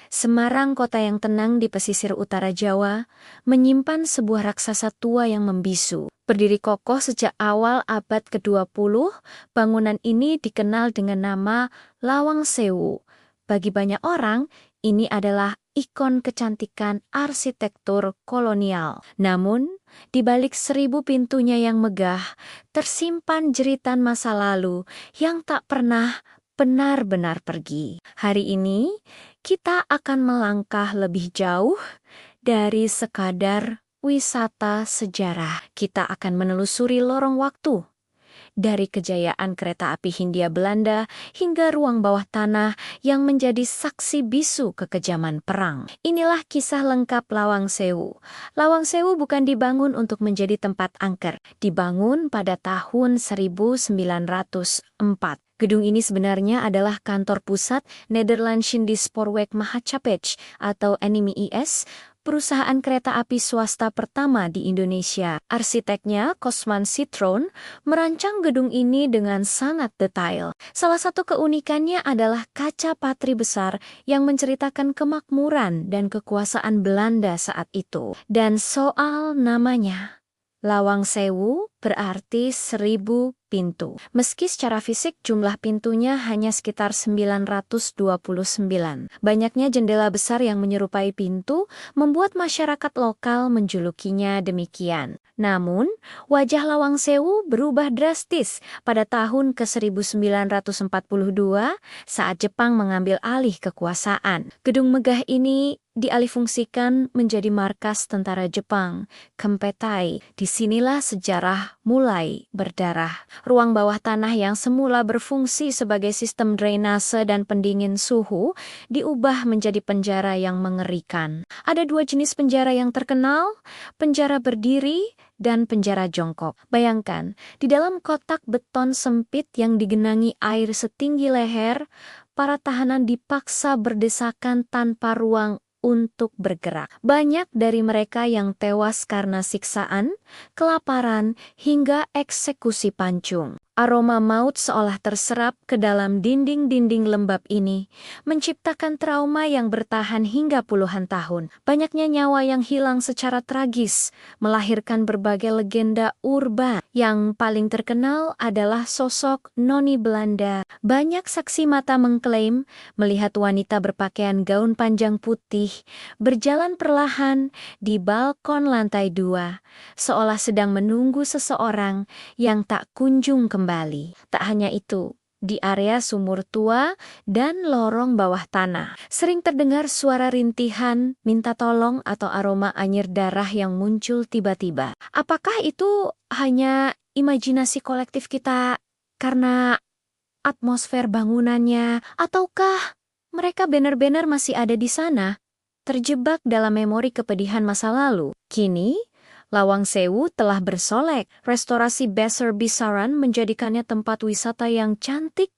Semarang, kota yang tenang di pesisir utara Jawa, menyimpan sebuah raksasa tua yang membisu. Berdiri kokoh sejak awal abad ke-20, bangunan ini dikenal dengan nama Lawang Sewu. Bagi banyak orang, ini adalah ikon kecantikan arsitektur kolonial. Namun, di balik 1.000 pintunya yang megah, tersimpan jeritan masa lalu yang tak pernah benar-benar pergi. Hari ini, kita akan melangkah lebih jauh dari sekadar wisata sejarah. Kita akan menelusuri lorong waktu, dari kejayaan kereta api Hindia Belanda hingga ruang bawah tanah yang menjadi saksi bisu kekejaman perang. Inilah kisah lengkap Lawang Sewu. Lawang Sewu bukan dibangun untuk menjadi tempat angker. Dibangun pada tahun 1904. Gedung ini sebenarnya adalah kantor pusat Nederlandse Spoorweg Maatschappij atau NMIS, perusahaan kereta api swasta pertama di Indonesia. Arsiteknya, Kosman Citroen, merancang gedung ini dengan sangat detail. Salah satu keunikannya adalah kaca patri besar yang menceritakan kemakmuran dan kekuasaan Belanda saat itu. Dan soal namanya, Lawang Sewu berarti 1.000 pintu. Meski secara fisik jumlah pintunya hanya sekitar 929. Banyaknya jendela besar yang menyerupai pintu membuat masyarakat lokal menjulukinya demikian. Namun, wajah Lawang Sewu berubah drastis pada tahun ke-1942 saat Jepang mengambil alih kekuasaan. Gedung megah ini dialihfungsikan menjadi markas tentara Jepang, Kempeitai. Disinilah sejarah mulai berdarah. Ruang bawah tanah yang semula berfungsi sebagai sistem drainase dan pendingin suhu diubah menjadi penjara yang mengerikan. Ada 2 jenis penjara yang terkenal, penjara berdiri dan penjara jongkok. Bayangkan, di dalam kotak beton sempit yang digenangi air setinggi leher, para tahanan dipaksa berdesakan tanpa ruang untuk bergerak. Banyak dari mereka yang tewas karena siksaan, kelaparan, hingga eksekusi pancung. Aroma maut seolah terserap ke dalam dinding-dinding lembab ini, menciptakan trauma yang bertahan hingga puluhan tahun. Banyaknya nyawa yang hilang secara tragis, melahirkan berbagai legenda urban. Yang paling terkenal adalah sosok Noni Belanda. Banyak saksi mata mengklaim melihat wanita berpakaian gaun panjang putih berjalan perlahan di balkon lantai 2, seolah sedang menunggu seseorang yang tak kunjung kembali. Tak hanya itu, di area sumur tua dan lorong bawah tanah, sering terdengar suara rintihan, minta tolong atau aroma anyir darah yang muncul tiba-tiba. Apakah itu hanya imajinasi kolektif kita karena atmosfer bangunannya, ataukah mereka benar-benar masih ada di sana, terjebak dalam memori kepedihan masa lalu? Kini, Lawang Sewu telah bersolek. Restorasi besar-besaran menjadikannya tempat wisata yang cantik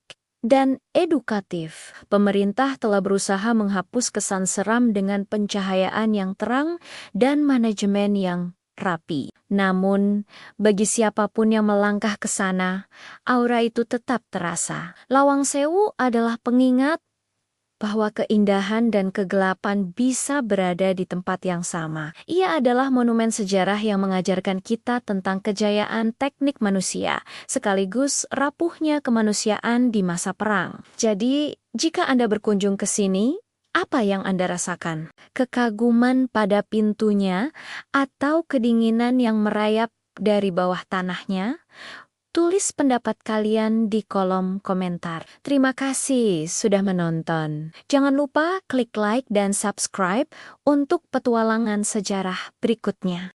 dan edukatif. Pemerintah telah berusaha menghapus kesan seram dengan pencahayaan yang terang dan manajemen yang rapi. Namun, bagi siapapun yang melangkah ke sana, aura itu tetap terasa. Lawang Sewu adalah pengingat bahwa keindahan dan kegelapan bisa berada di tempat yang sama. Ia adalah monumen sejarah yang mengajarkan kita tentang kejayaan teknik manusia, sekaligus rapuhnya kemanusiaan di masa perang. Jadi, jika Anda berkunjung ke sini, apa yang Anda rasakan? Kekaguman pada pintunya atau kedinginan yang merayap dari bawah tanahnya? Tulis pendapat kalian di kolom komentar. Terima kasih sudah menonton. Jangan lupa klik like dan subscribe untuk petualangan sejarah berikutnya.